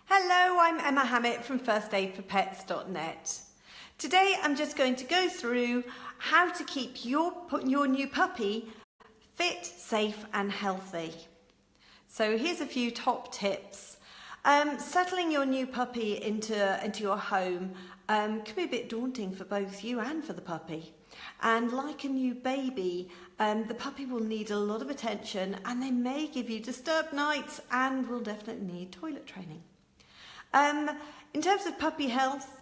Hello, I'm Emma Hammett from firstaidforpets.net. Today I'm just going to go through how to keep your new puppy fit, safe and healthy. So here's a few top tips. Settling your new puppy into your home can be a bit daunting for both you and for the puppy. And like a new baby, the puppy will need a lot of attention and they may give you disturbed nights and will definitely need toilet training. In terms of puppy health,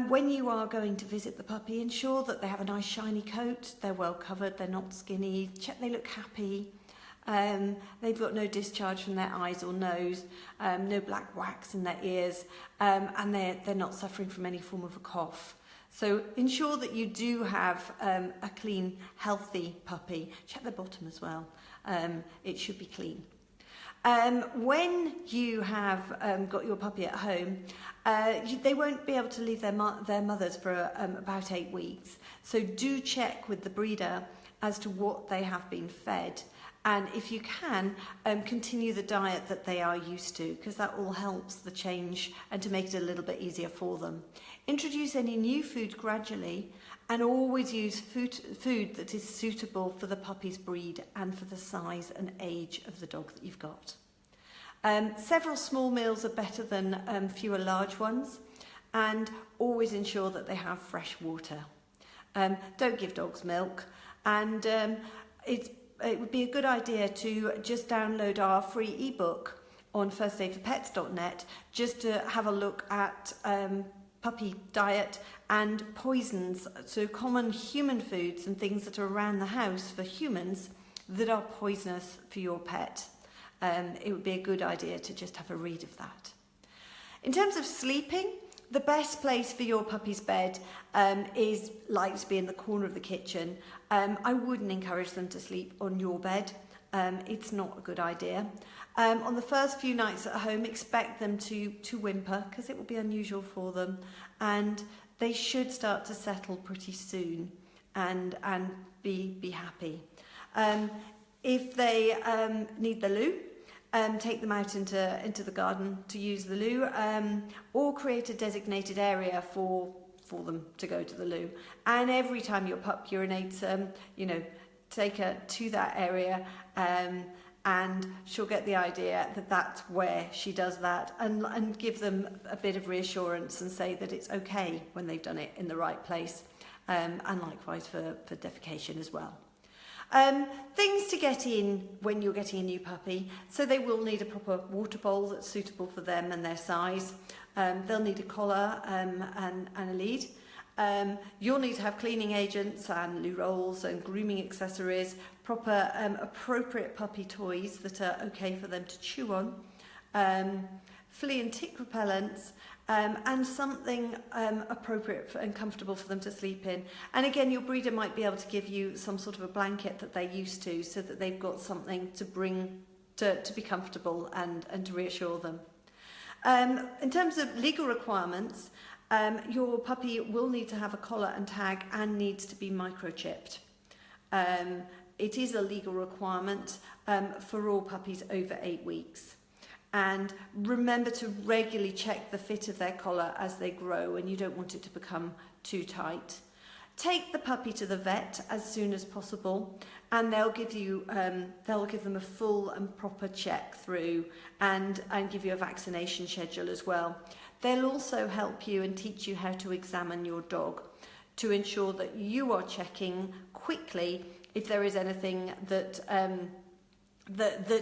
when you are going to visit the puppy, ensure that they have a nice shiny coat, they're well covered, they're not skinny, check they look happy, they've got no discharge from their eyes or nose, no black wax in their ears, and they're not suffering from any form of a cough. So ensure that you do have a clean, healthy puppy. Check the bottom as well. It should be clean. When you have got your puppy at home, they won't be able to leave their mothers for about 8 weeks. So do check with the breeder as to what they have been fed. And if you can, continue the diet that they are used to, because that all helps the change and to make it a little bit easier for them. Introduce any new food gradually and always use food that is suitable for the puppy's breed and for the size and age of the dog that you've got. Several small meals are better than fewer large ones, and always ensure that they have fresh water. Don't give dogs milk, and it would be a good idea to just download our free ebook on firstaidforpets.net just to have a look at puppy diet and poisons, so common human foods and things that are around the house for humans that are poisonous for your pet. It would be a good idea to just have a read of that. In terms of sleeping, the best place for your puppy's bed is likely to be in the corner of the kitchen. I wouldn't encourage them to sleep on your bed. It's not a good idea. On the first few nights at home, expect them to whimper, because it will be unusual for them, and they should start to settle pretty soon and be happy. If they need the loo, take them out into the garden to use the loo, or create a designated area for them to go to the loo. And every time your pup urinates, take her to that area, and she'll get the idea that that's where she does that, and give them a bit of reassurance and say that it's okay when they've done it in the right place, and likewise for defecation as well. Things to get in when you're getting a new puppy. So they will need a proper water bowl that's suitable for them and their size. They'll need a collar and a lead. You'll need to have cleaning agents and loo rolls and grooming accessories, proper appropriate puppy toys that are okay for them to chew on, flea and tick repellents, and something appropriate and comfortable for them to sleep in. And again, your breeder might be able to give you some sort of a blanket that they're used to, so that they've got something to bring to be comfortable and to reassure them. In terms of legal requirements, your puppy will need to have a collar and tag and needs to be microchipped. It is a legal requirement for all puppies over 8 weeks. And remember to regularly check the fit of their collar as they grow, and you don't want it to become too tight. Take the puppy to the vet as soon as possible, and they'll give them a full and proper check through, and give you a vaccination schedule as well. They'll also help you and teach you how to examine your dog to ensure that you are checking quickly if there is anything that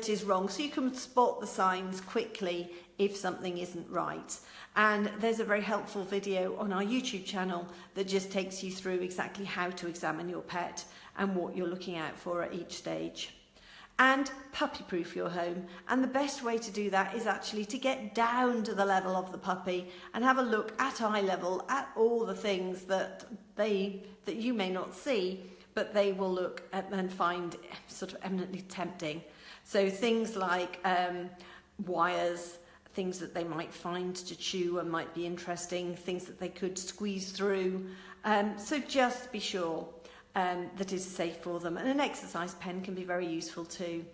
is wrong, so you can spot the signs quickly if something isn't right. And there's a very helpful video on our YouTube channel that just takes you through exactly how to examine your pet and what you're looking out for at each stage. And puppy-proof your home, and the best way to do that is actually to get down to the level of the puppy and have a look at eye level at all the things that you may not see, but they will look at and find sort of eminently tempting. So things like wires, things that they might find to chew and might be interesting, things that they could squeeze through. So just be sure that is safe for them. And an exercise pen can be very useful too.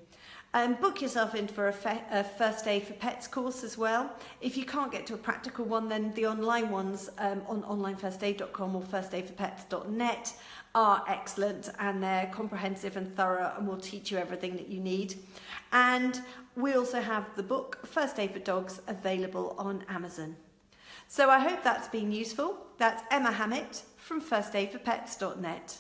Book yourself in for a First Aid for Pets course as well. If you can't get to a practical one, then the online ones on onlinefirstaid.com or firstaidforpets.net are excellent, and they're comprehensive and thorough and will teach you everything that you need. And we also have the book First Aid for Dogs available on Amazon. So I hope that's been useful. That's Emma Hammett from firstaidforpets.net.